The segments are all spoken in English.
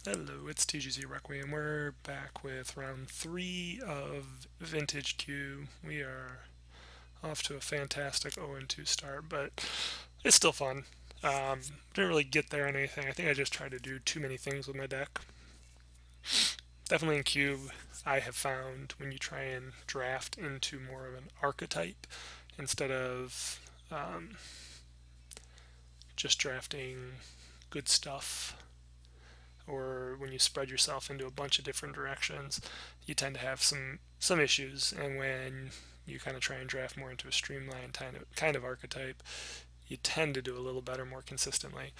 Hello, it's TGZ Requiem. We're back with round 3 of Vintage Cube. We are off to a fantastic 0-2 start, but it's still fun. Didn't really get there on anything. I think I just tried to do too many things with my deck. Definitely in Cube, I have found when you try and draft into more of an archetype instead of just drafting good stuff, or when you spread yourself into a bunch of different directions, you tend to have some issues. And when you kind of try and draft more into a streamlined kind of archetype, you tend to do a little better more consistently.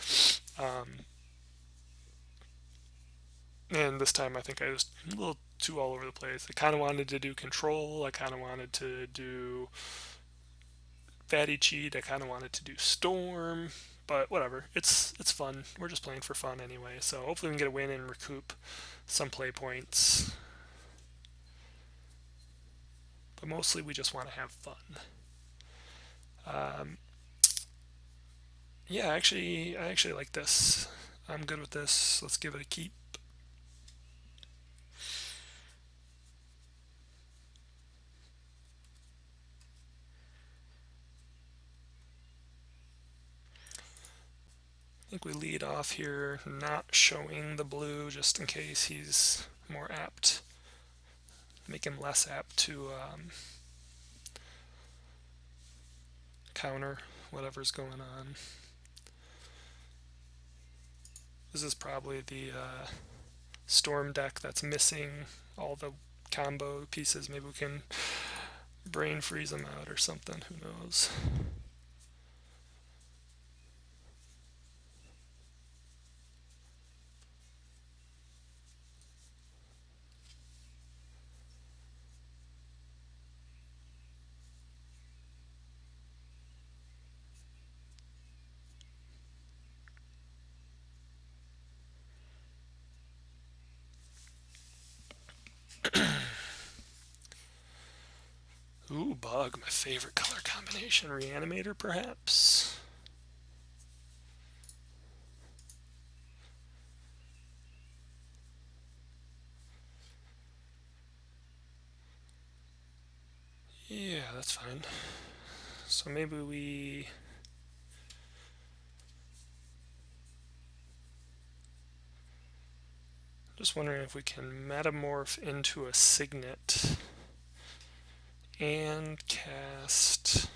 And this time I think I was a little too all over the place. I kind of wanted to do control. I kind of wanted to do fatty cheat. I kind of wanted to do storm. But whatever, it's fun. We're just playing for fun anyway. So hopefully we can get a win and recoup some play points. But mostly we just want to have fun. Um, yeah, I actually like this. I'm good with this. Let's give it a keep. I think we lead off here, not showing the blue just in case he's more apt. Make him less apt to counter whatever's going on. This is probably the storm deck that's missing all the combo pieces. Maybe we can brain freeze them out or something. Who knows? Ooh, bug, my favorite color combination. Reanimator, perhaps? Yeah, that's fine. So maybe we... Just wondering if we can metamorph into a signet and cast...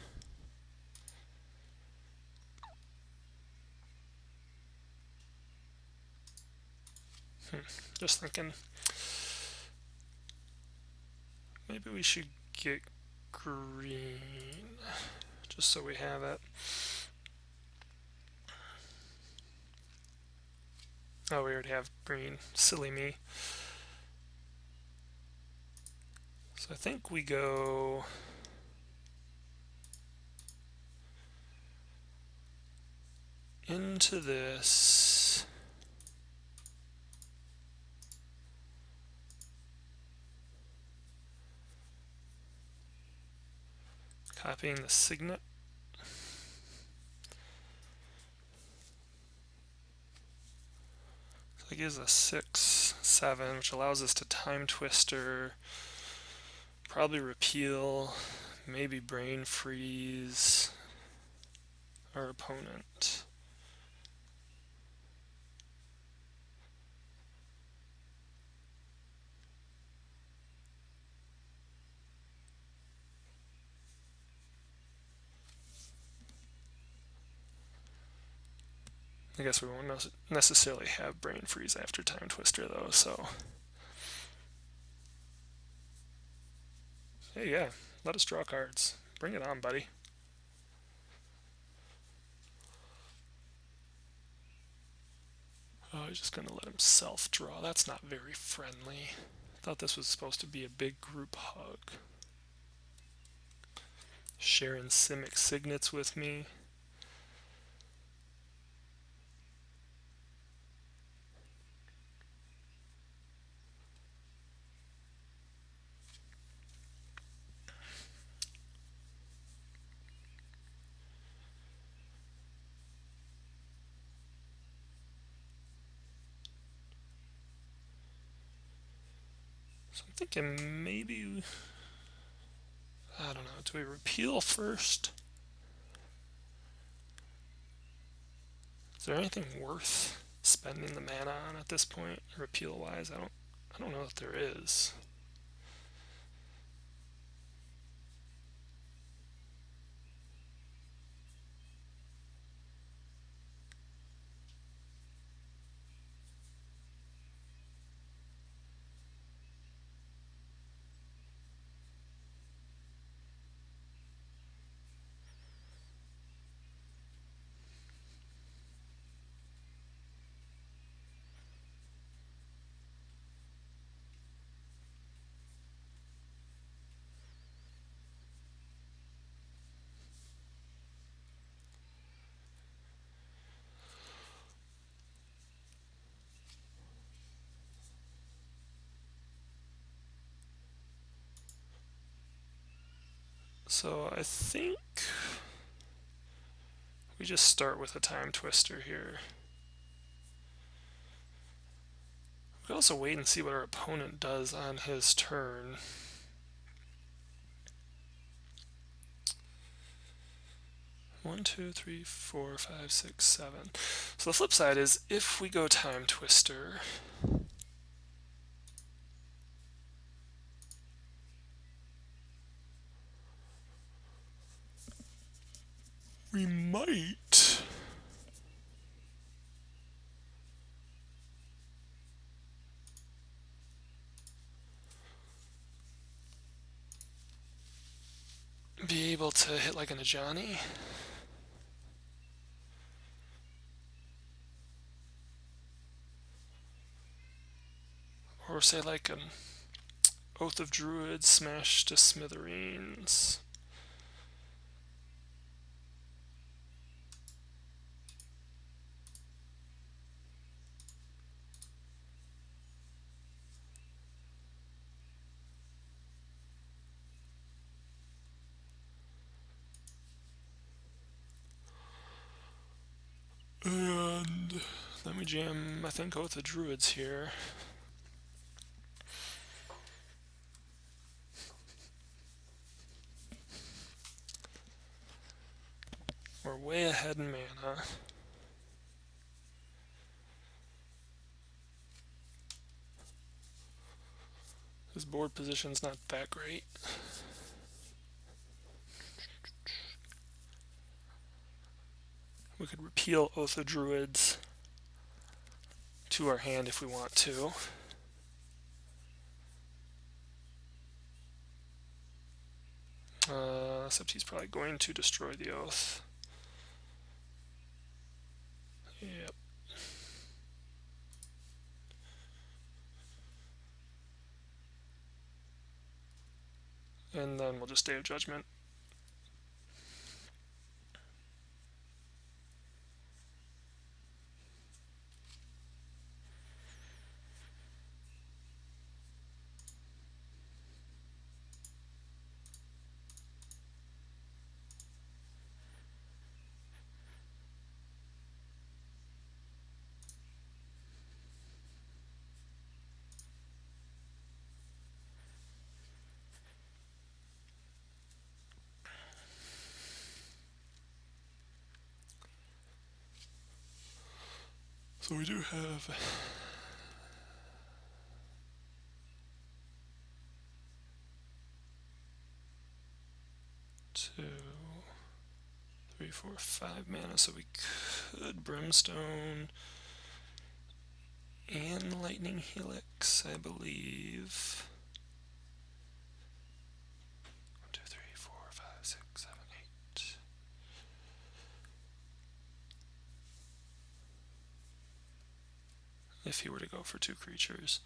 Just thinking. Maybe we should get green, just so we have it. Oh, we already have green. Silly me. So I think we go... into this. Copying the signet. So that gives us 6, 7, which allows us to time twister, probably repeal, maybe brain freeze our opponent. I guess we won't necessarily have brain freeze after time twister though, so... Hey, yeah, let us draw cards. Bring it on, buddy. Oh, he's just gonna let himself draw. That's not very friendly. Thought this was supposed to be a big group hug. Sharing Simic signets with me. So I'm thinking maybe, I don't know, do we repeal first? Is there anything worth spending the mana on at this point, repeal wise? I don't know if there is. So I think we just start with a time twister here. We can also wait and see what our opponent does on his turn. One, two, three, four, five, six, seven. So the flip side is if we go time twister, we might be able to hit like an Ajani. Or say like an Oath of Druids smash to smithereens. And then we jam, I think, Oath of Druids here. We're way ahead in mana. His board position's not that great. We could repeal Oath of Druids to our hand if we want to. Except he's probably going to destroy the Oath. Yep. And then we'll just Day of Judgment. So we do have 2, 3, 4, 5 mana, so we could Brimstone and Lightning Helix, I believe. 1, 2, 3, 4, 5, 6, 7, 8. If he were to go for 2 creatures.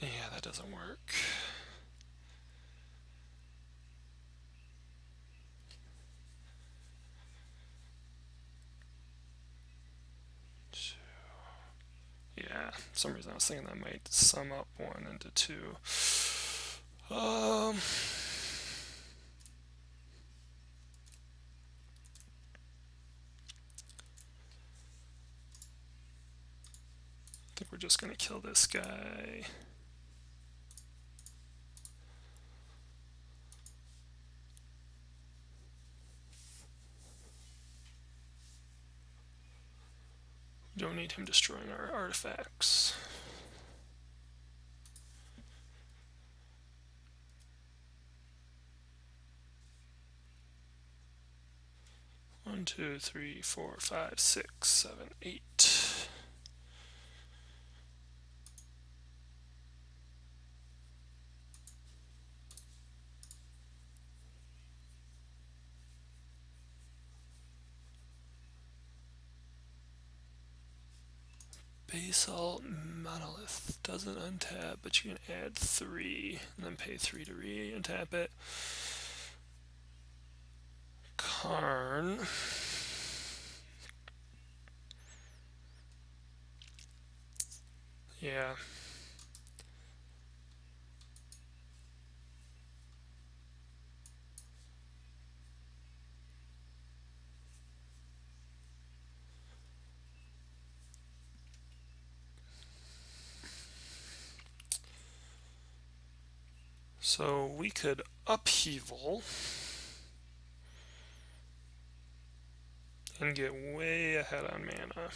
Yeah, that doesn't work. some reason I was thinking that might sum up 1 into 2. I think we're just going to kill this guy. We don't need him destroying our artifacts. One, two, three, four, five, six, 7, 8. Basalt Monolith doesn't untap, but you can add 3 and then pay 3 to re-untap it. Karn. Yeah. So we could upheaval and get way ahead on mana.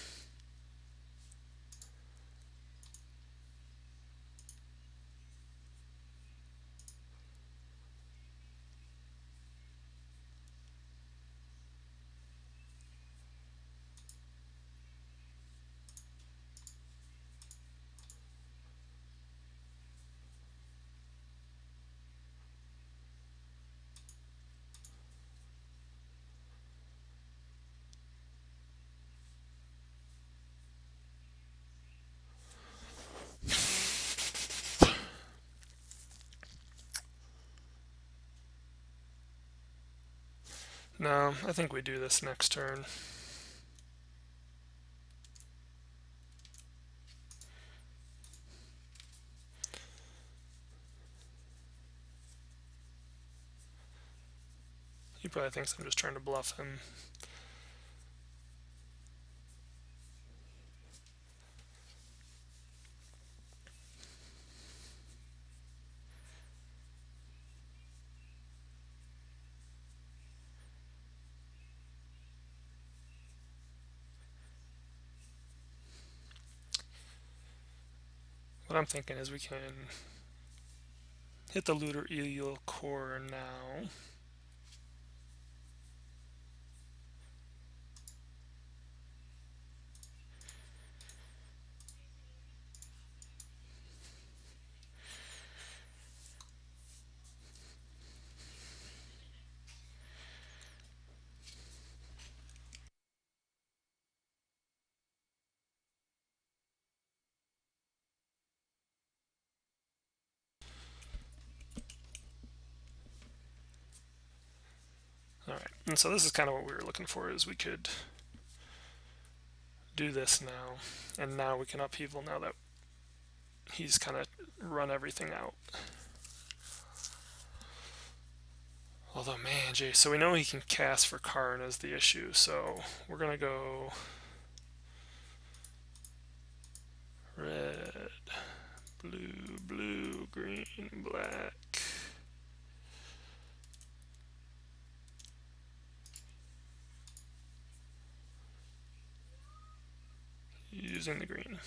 No, I think we do this next turn. He probably thinks I'm just trying to bluff him. What I'm thinking is we can hit the Looter Eel Core now. Alright, and so this is kind of what we were looking for, is we could do this now, and now we can upheaval now that he's kind of run everything out. Although, man, Jay, so we know he can cast for Karn is the issue, so we're going to go red, blue, blue, green, black. Using the green.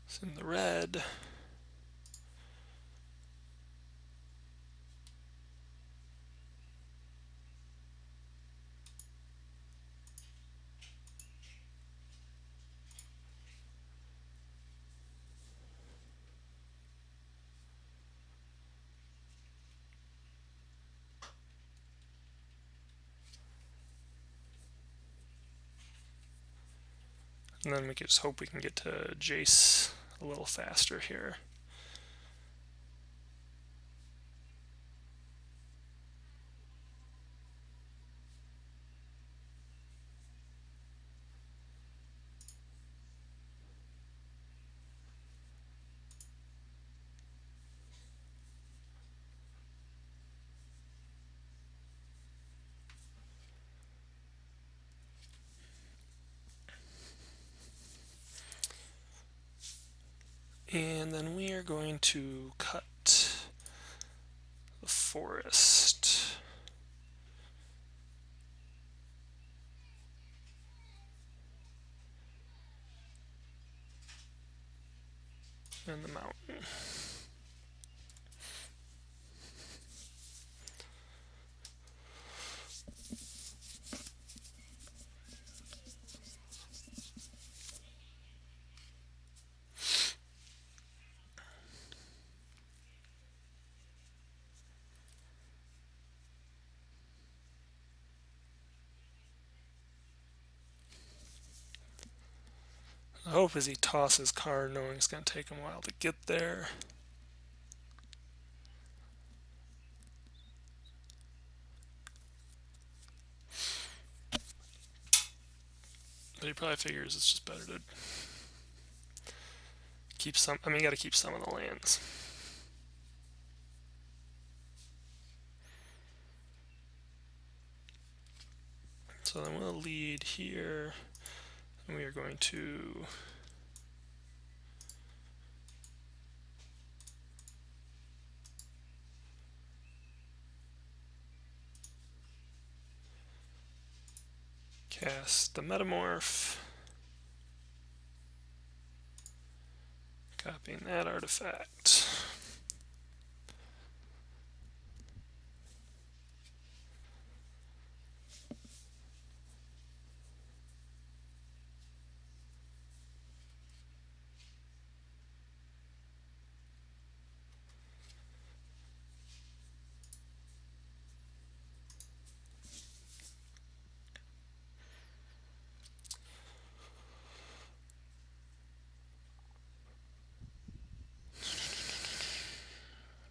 It's in the red. And then we can just hope we can get to Jace a little faster here. And then we are going to cut the forest. And the mountain. The hope is he tosses card knowing it's going to take him a while to get there. But he probably figures it's just better to keep some. I mean, you got to keep some of the lands. So then we'll lead here, and we are going to cast the Metamorph, copying that artifact.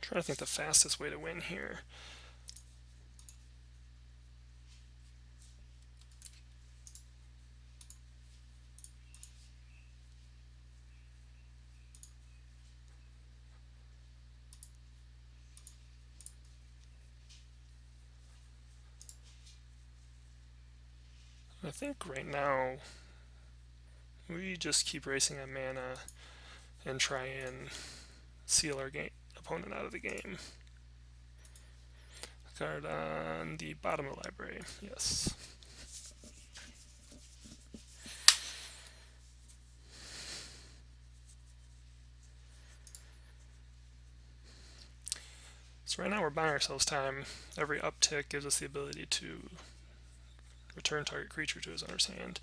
Trying to think the fastest way to win here. I think right now we just keep racing on mana and try and seal our opponent out of the game. Card on the bottom of the library, yes. So right now we're buying ourselves time. Every uptick gives us the ability to return target creature to his owner's hand.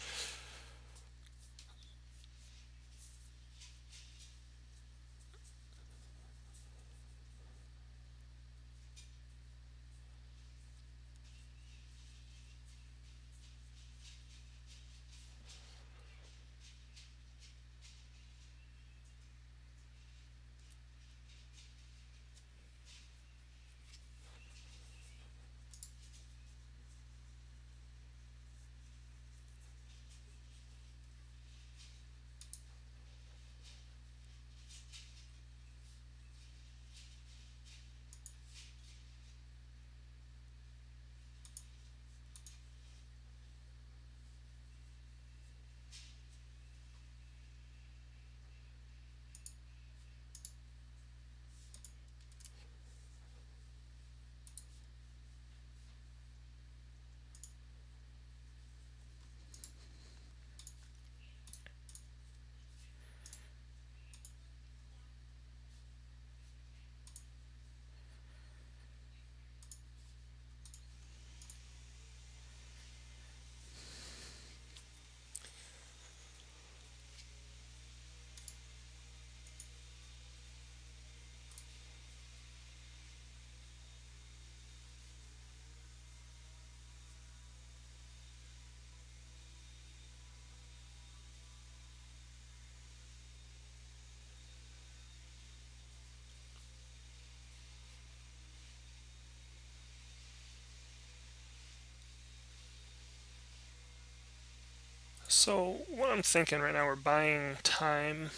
So what I'm thinking right now, we're buying time.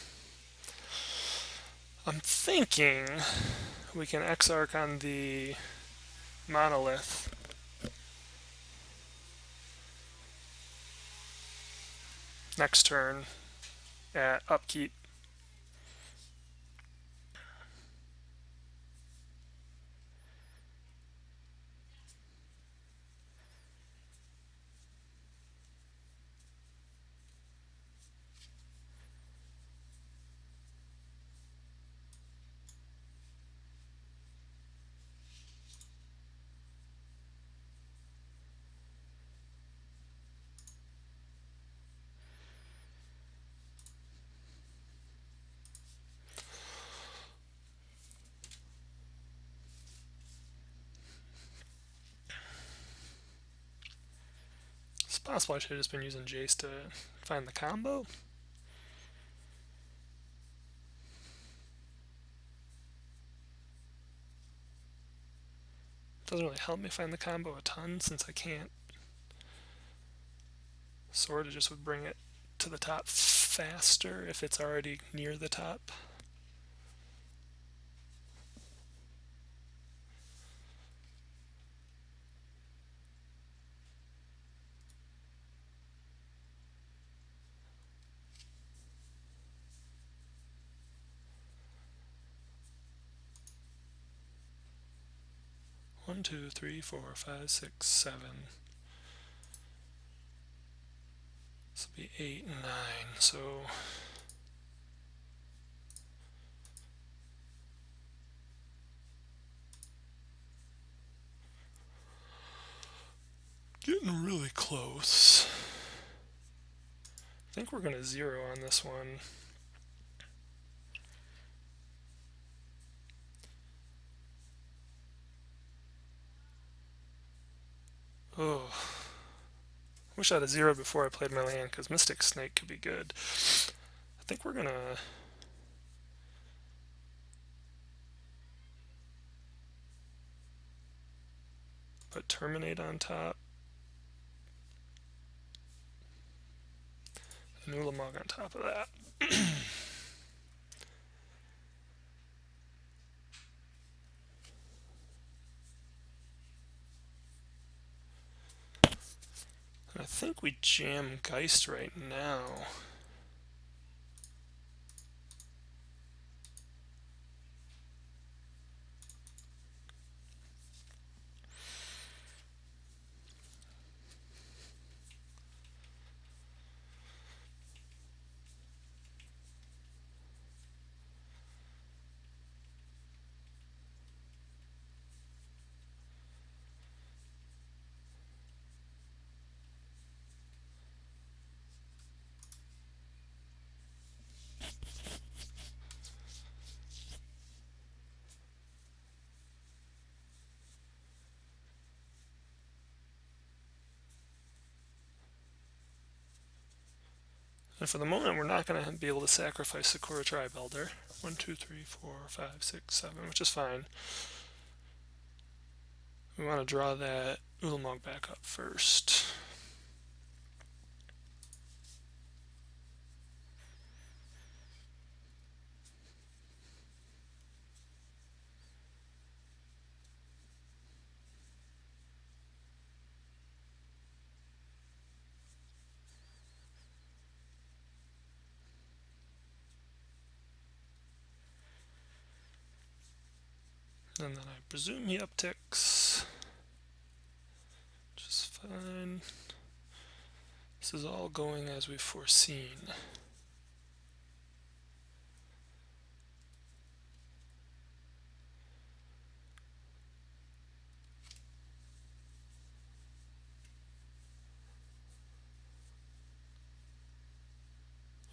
I'm thinking we can Exarch on the monolith. Next turn at upkeep. possible I should have just been using Jace to find the combo. Doesn't really help me find the combo a ton since I can't. Sword just would bring it to the top faster if it's already near the top. One, two, three, 4, 5, 6, 7. This will be 8 and 9. So getting really close. I think we're going to 0 on this one. Oh. Wish I had a 0 before I played my land, because Mystic Snake could be good. I think we're going to put Terminate on top. And Ulamog on top of that. I think we jam Geist right now. And for the moment, we're not going to be able to sacrifice Sakura Tribe Elder. 1, 2, 3, 4, 5, 6, 7, which is fine. We want to draw that Ulamog back up first. And then I presume he upticks, which is fine. This is all going as we've foreseen.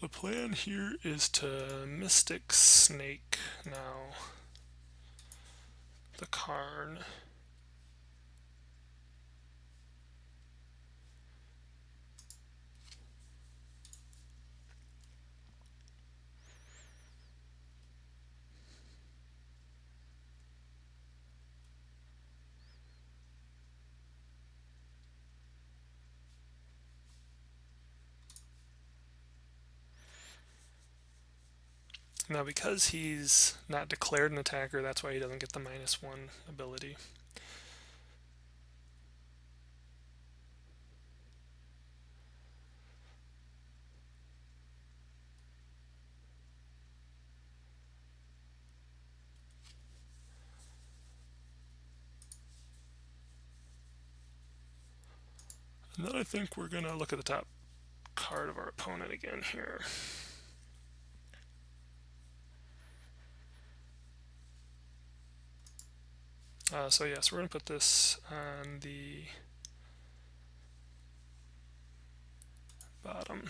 The plan here is to Mystic Snake now the Karn. Now because he's not declared an attacker, that's why he doesn't get the -1 ability. And then I think we're going to look at the top card of our opponent again here. So yes, we're going to put this on the bottom.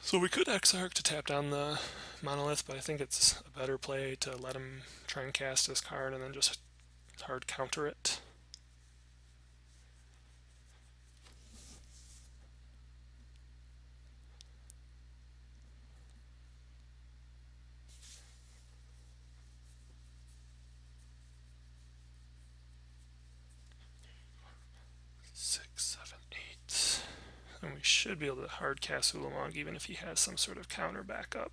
So we could Exarch to tap down the Monolith, but I think it's a better play to let him try and cast his card and then just hard counter it. Six, seven, eight. And we should be able to hard cast Ulamog even if he has some sort of counter backup.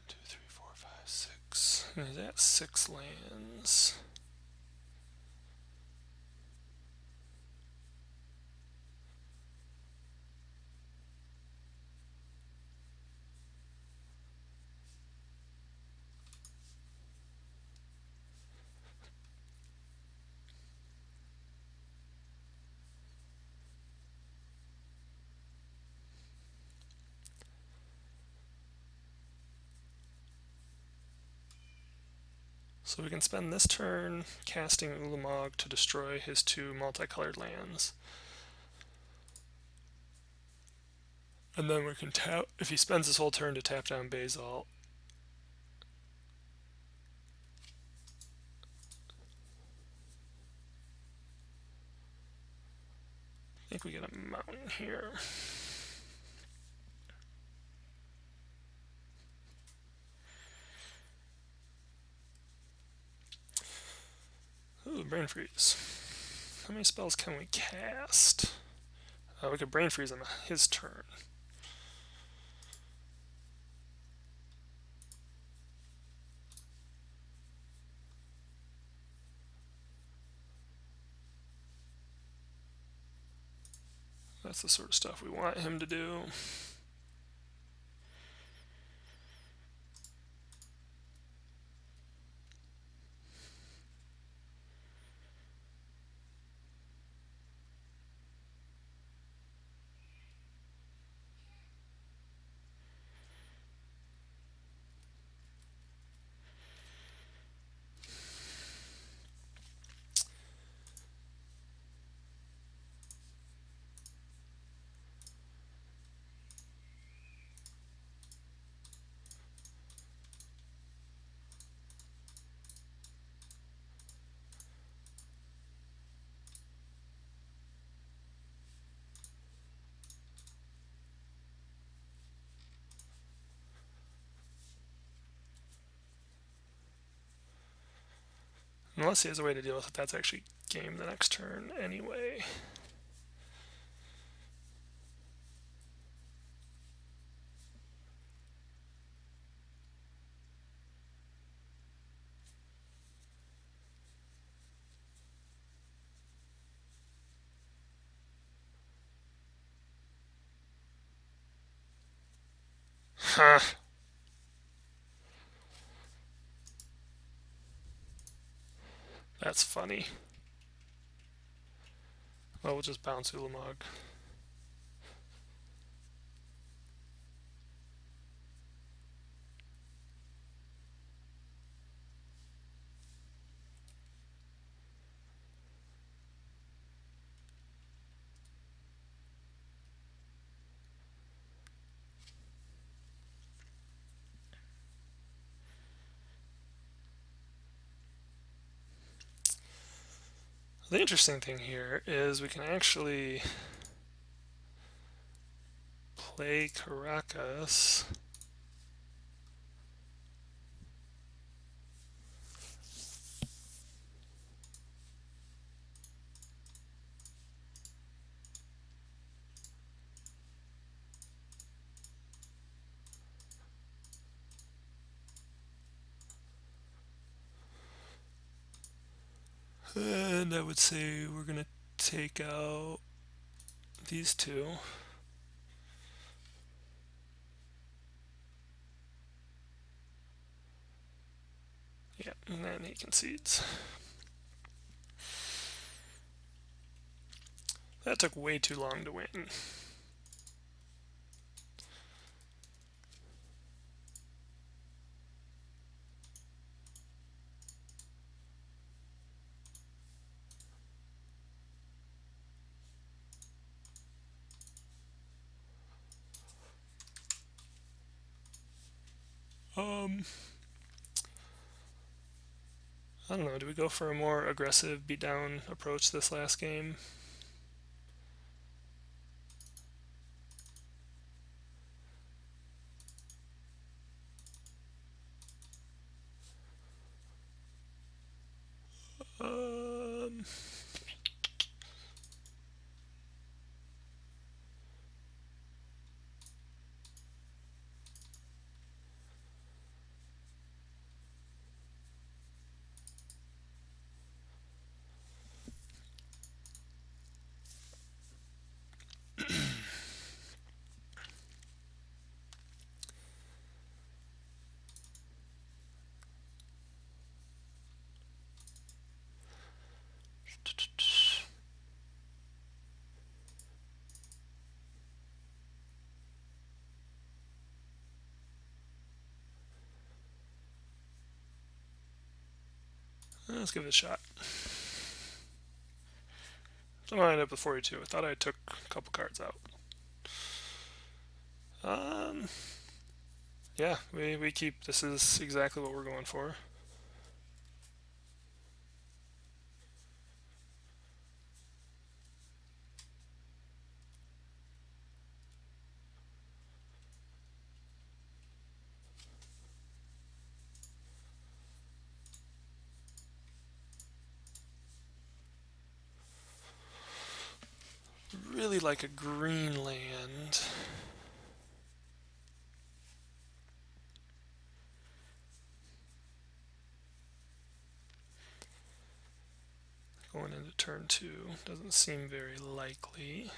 Two, three, four, five, six. Is that 6 lands? So we can spend this turn casting Ulamog to destroy his 2 multicolored lands. And then we can tap, if he spends his whole turn to tap down Basalt. I think we get a mountain here. Ooh, Brain Freeze. How many spells can we cast? We could Brain Freeze on his turn. That's the sort of stuff we want him to do. Unless he has a way to deal with it, that's actually game the next turn anyway. Huh. That's funny. Well, we'll just bounce Ulamog. The interesting thing here is we can actually play Caracas. And I would say we're going to take out these 2. Yeah, and then he concedes. That took way too long to win. I don't know, do we go for a more aggressive beatdown approach this last game? Um, let's give it a shot. So I ended up with 42. I thought I took a couple cards out. Yeah, we keep. This is exactly what we're going for. Really like a green land. Going into turn 2 doesn't seem very likely.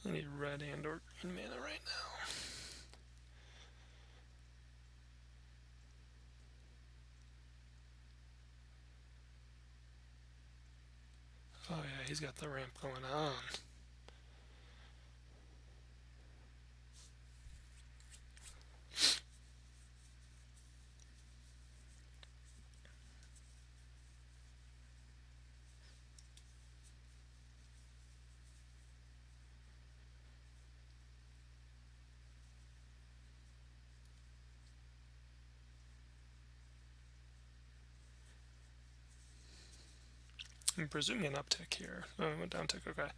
I need red and or green mana right now. Oh yeah, he's got the ramp going on. I'm presuming an uptick here. Oh, it went down tick. Okay.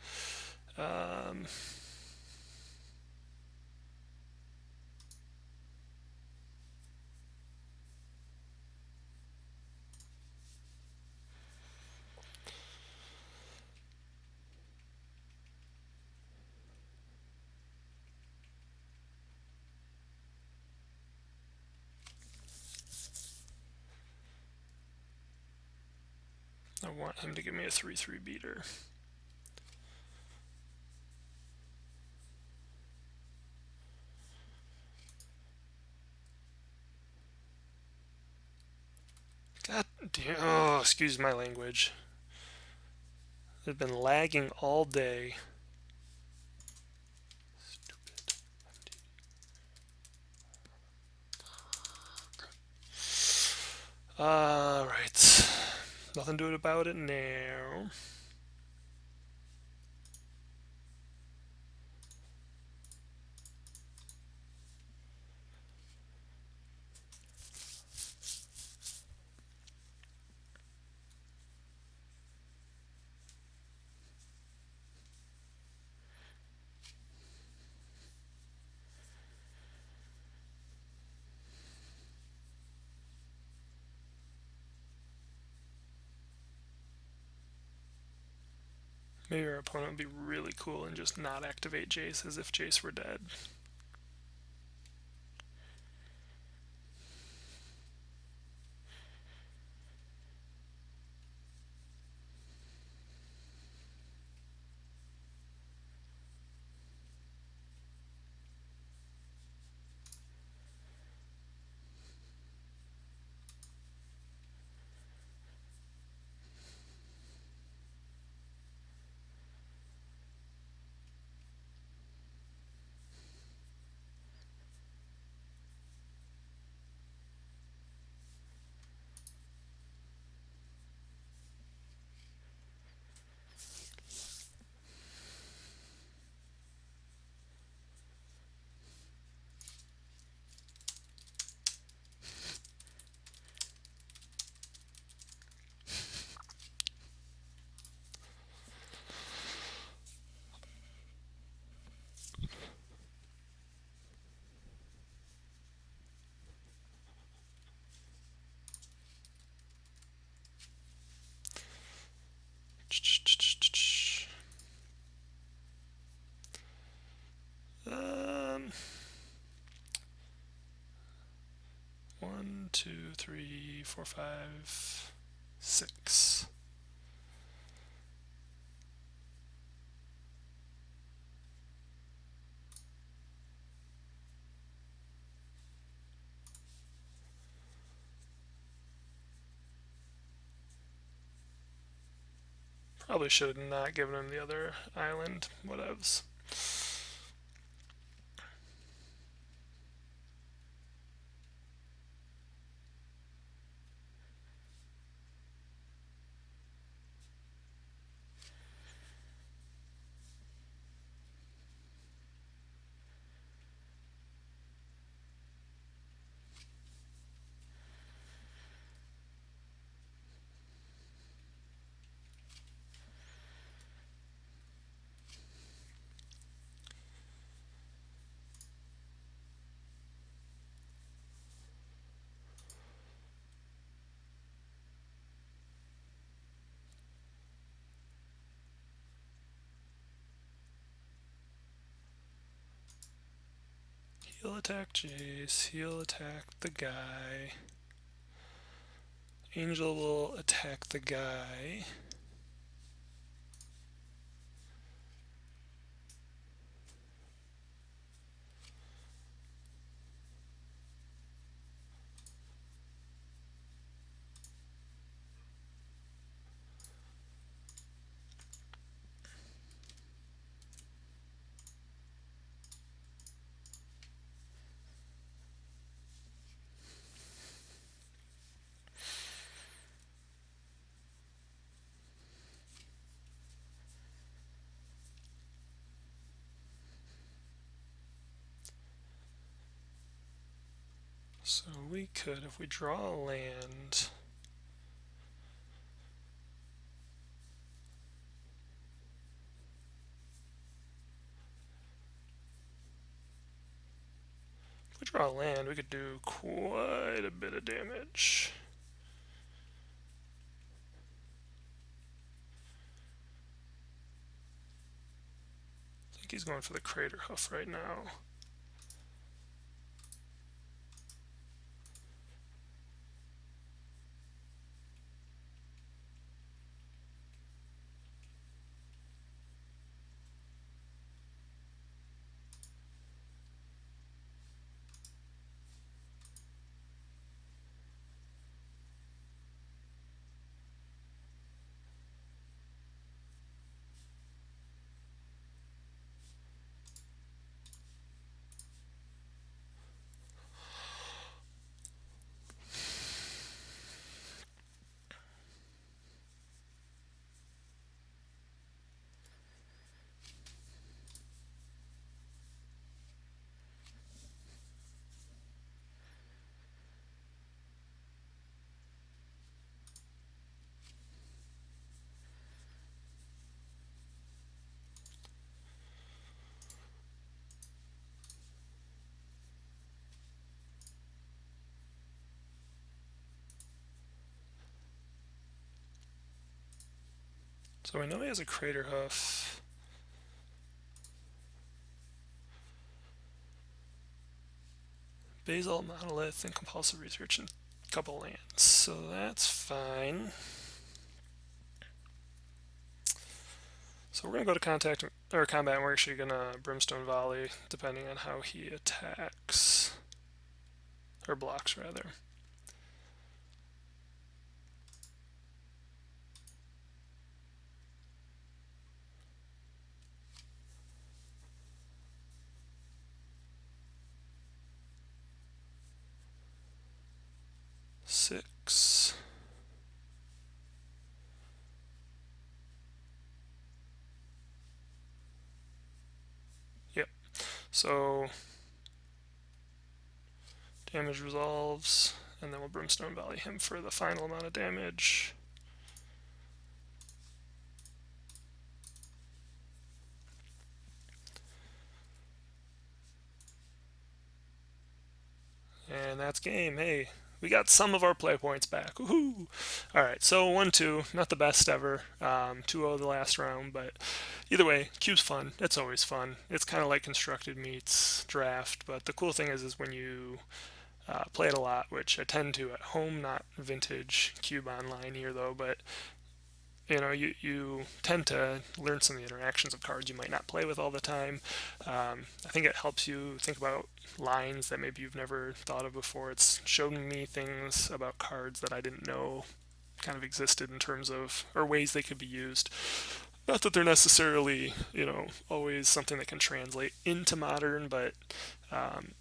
I want him to give me a 3/3 beater. God damn. Oh, excuse my language. They've been lagging all day. Stupid. Alright. Nothing to do about it now. Maybe our opponent would be really cool and just not activate Jace as if Jace were dead. One, two, three, four, five, six. Probably should have not given him the other island. Whatevs. He'll attack Jace. He'll attack the guy. Angel will attack the guy. So we could, if we draw a land, if we draw a land, we could do quite a bit of damage. I think he's going for the Crater Hoof right now. So we know he has a Crater Hoof. Basalt, Monolith, and Compulsive Research, and a couple lands. So that's fine. So we're going to go to contact or combat, and we're actually going to Brimstone Volley, depending on how he attacks. Or blocks, rather. Six. Yep. So damage resolves, and then we'll Brimstone Volley him for the final amount of damage. And that's game. Hey, we got some of our play points back. Woohoo! Alright, so 1-2. Not the best ever. 2-0 the last round, but either way, Cube's fun. It's always fun. It's kind of like Constructed meets Draft, but the cool thing is when you play it a lot, which I tend to at home, not Vintage Cube online here though, but you tend to learn some of the interactions of cards you might not play with all the time. I think it helps you think about lines that maybe you've never thought of before. It's shown me things about cards that I didn't know kind of existed in terms of, or ways they could be used. Not that they're necessarily, always something that can translate into Modern, but um,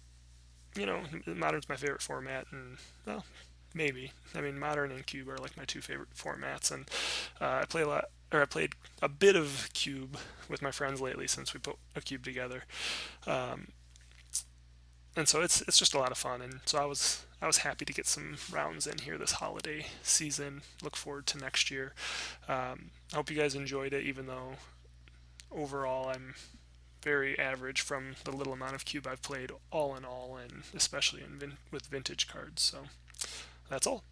Modern's my favorite format, and well, maybe. I mean, Modern and Cube are like my two favorite formats, and I play a lot, or I played a bit of Cube with my friends lately since we put a Cube together, um, and so it's just a lot of fun. And so I was happy to get some rounds in here this holiday season. Look forward to next year. I hope you guys enjoyed it, even though overall I'm very average from the little amount of Cube I've played all in all, and especially with vintage cards. So that's all.